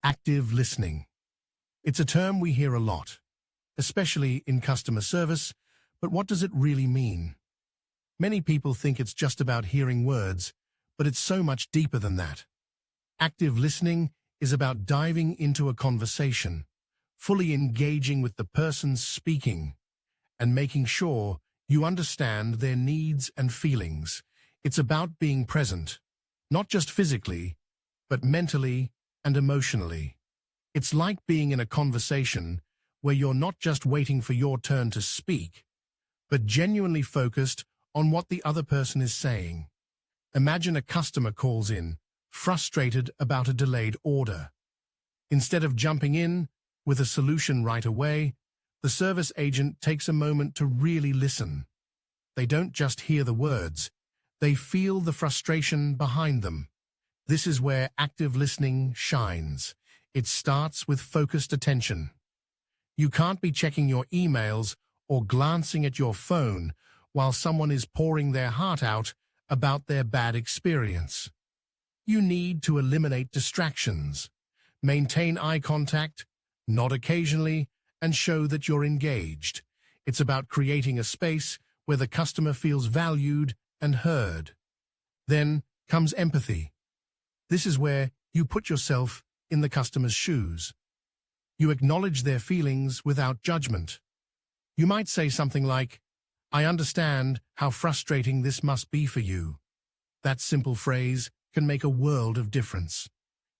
Active listening. It's a term we hear a lot, especially in customer service, but what does it really mean? Many people think it's just about hearing words, but it's so much deeper than that. Active listening is about diving into a conversation, fully engaging with the person speaking, and making sure you understand their needs and feelings. It's about being present, not just physically, but mentally and emotionally. It's like being in a conversation where you're not just waiting for your turn to speak, but genuinely focused on what the other person is saying. Imagine a customer calls in, frustrated about a delayed order. Instead of jumping in with a solution right away, the service agent takes a moment to really listen. They don't just hear the words, they feel the frustration behind them. This is where active listening shines. It starts with focused attention. You can't be checking your emails or glancing at your phone while someone is pouring their heart out about their bad experience. You need to eliminate distractions, maintain eye contact, nod occasionally, and show that you're engaged. It's about creating a space where the customer feels valued and heard. Then comes empathy. This is where you put yourself in the customer's shoes. You acknowledge their feelings without judgment. You might say something like, "I understand how frustrating this must be for you." That simple phrase can make a world of difference.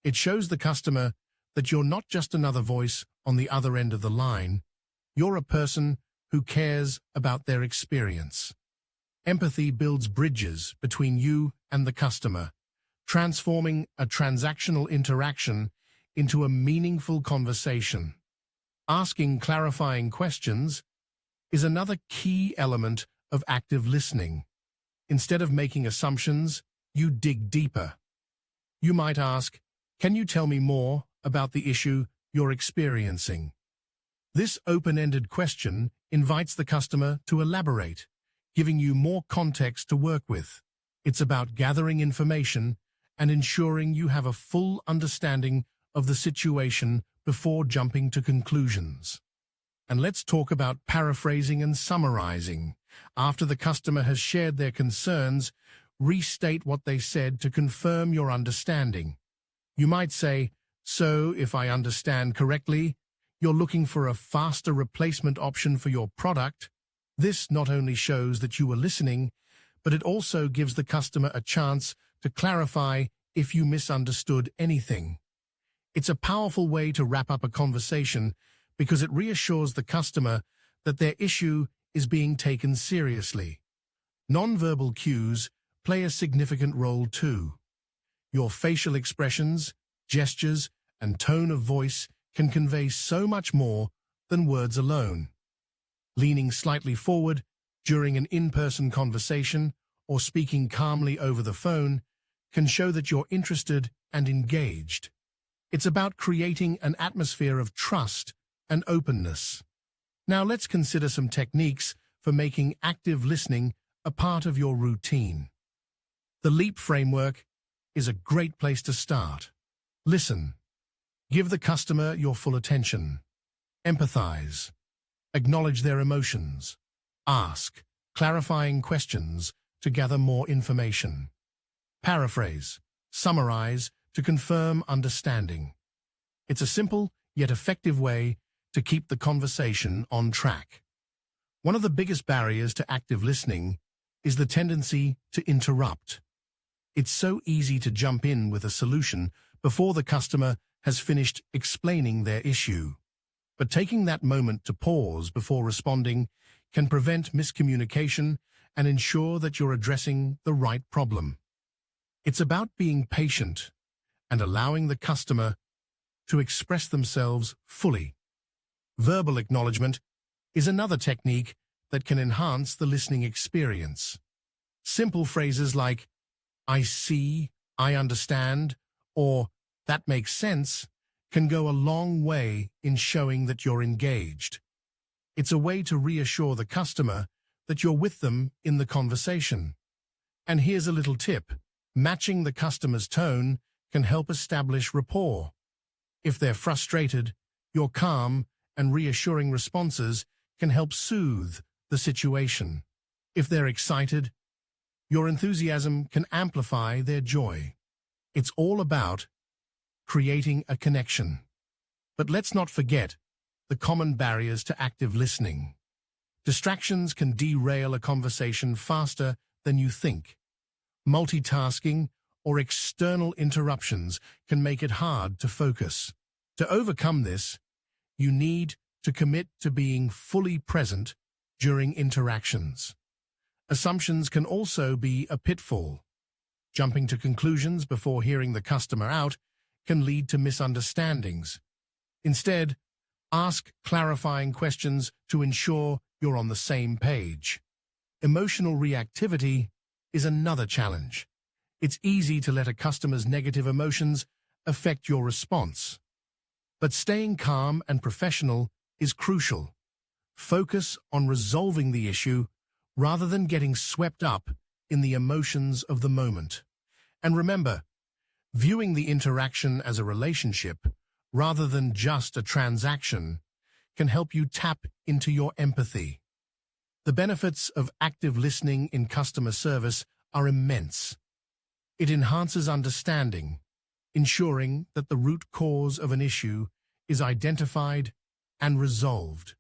It shows the customer that you're not just another voice on the other end of the line. You're a person who cares about their experience. Empathy builds bridges between you and the customer, transforming a transactional interaction into a meaningful conversation. Asking clarifying questions is another key element of active listening. Instead of making assumptions, you dig deeper. You might ask, "Can you tell me more about the issue you're experiencing?" This open-ended question invites the customer to elaborate, giving you more context to work with. It's about gathering information and ensuring you have a full understanding of the situation before jumping to conclusions. And let's talk about paraphrasing and summarizing. After the customer has shared their concerns, restate what they said to confirm your understanding. You might say, "So, if I understand correctly, you're looking for a faster replacement option for your product." This not only shows that you were listening, but it also gives the customer a chance to clarify if you misunderstood anything. It's a powerful way to wrap up a conversation because it reassures the customer that their issue is being taken seriously. Nonverbal cues play a significant role too. Your facial expressions, gestures, and tone of voice can convey so much more than words alone. Leaning slightly forward during an in-person conversation or speaking calmly over the phone can show that you're interested and engaged. It's about creating an atmosphere of trust and openness. Now let's consider some techniques for making active listening a part of your routine. The LEAP framework is a great place to start. Listen. Give the customer your full attention. Empathize. Acknowledge their emotions. Ask clarifying questions to gather more information. Paraphrase. Summarize to confirm understanding. It's a simple yet effective way to keep the conversation on track. One of the biggest barriers to active listening is the tendency to interrupt. It's so easy to jump in with a solution before the customer has finished explaining their issue. But taking that moment to pause before responding can prevent miscommunication and ensure that you're addressing the right problem. It's about being patient and allowing the customer to express themselves fully. Verbal acknowledgement is another technique that can enhance the listening experience. Simple phrases like, "I see," "I understand," or "that makes sense," can go a long way in showing that you're engaged. It's a way to reassure the customer that you're with them in the conversation. And here's a little tip. Matching the customer's tone can help establish rapport. If they're frustrated, your calm and reassuring responses can help soothe the situation. If they're excited, your enthusiasm can amplify their joy. It's all about creating a connection. But let's not forget the common barriers to active listening. Distractions can derail a conversation faster than you think. Multitasking or external interruptions can make it hard to focus. To overcome this, you need to commit to being fully present during interactions. Assumptions can also be a pitfall. Jumping to conclusions before hearing the customer out can lead to misunderstandings. Instead, ask clarifying questions to ensure you're on the same page. Emotional reactivity is another challenge. It's easy to let a customer's negative emotions affect your response. But staying calm and professional is crucial. Focus on resolving the issue rather than getting swept up in the emotions of the moment. And remember, viewing the interaction as a relationship rather than just a transaction can help you tap into your empathy. The benefits of active listening in customer service are immense. It enhances understanding, ensuring that the root cause of an issue is identified and resolved.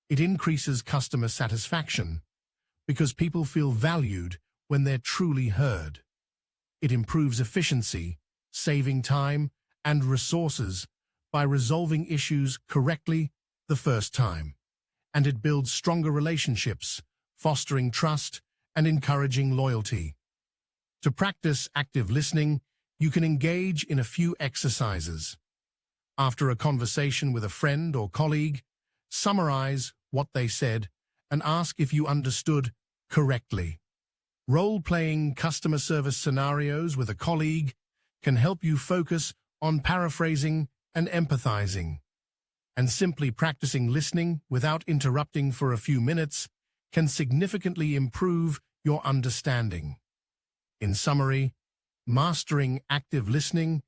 It increases customer satisfaction because people feel valued when they're truly heard. It improves efficiency, saving time and resources by resolving issues correctly the first time. And it builds stronger relationships, fostering trust and encouraging loyalty. To practice active listening, you can engage in a few exercises. After a conversation with a friend or colleague, summarize what they said and ask if you understood correctly. Role-playing customer service scenarios with a colleague can help you focus on paraphrasing and empathizing. And simply practicing listening without interrupting for a few minutes can significantly improve your understanding. In summary, mastering active listening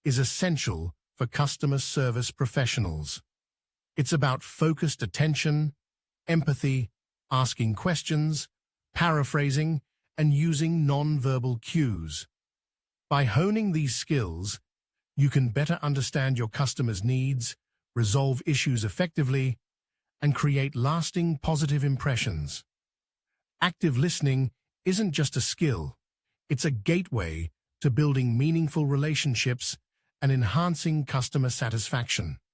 is essential for customer service professionals. It's about focused attention, empathy, asking questions, paraphrasing, and using non-verbal cues. By honing these skills, you can better understand your customers' needs, resolve issues effectively, and create lasting positive impressions. Active listening isn't just a skill, it's a gateway to building meaningful relationships and enhancing customer satisfaction.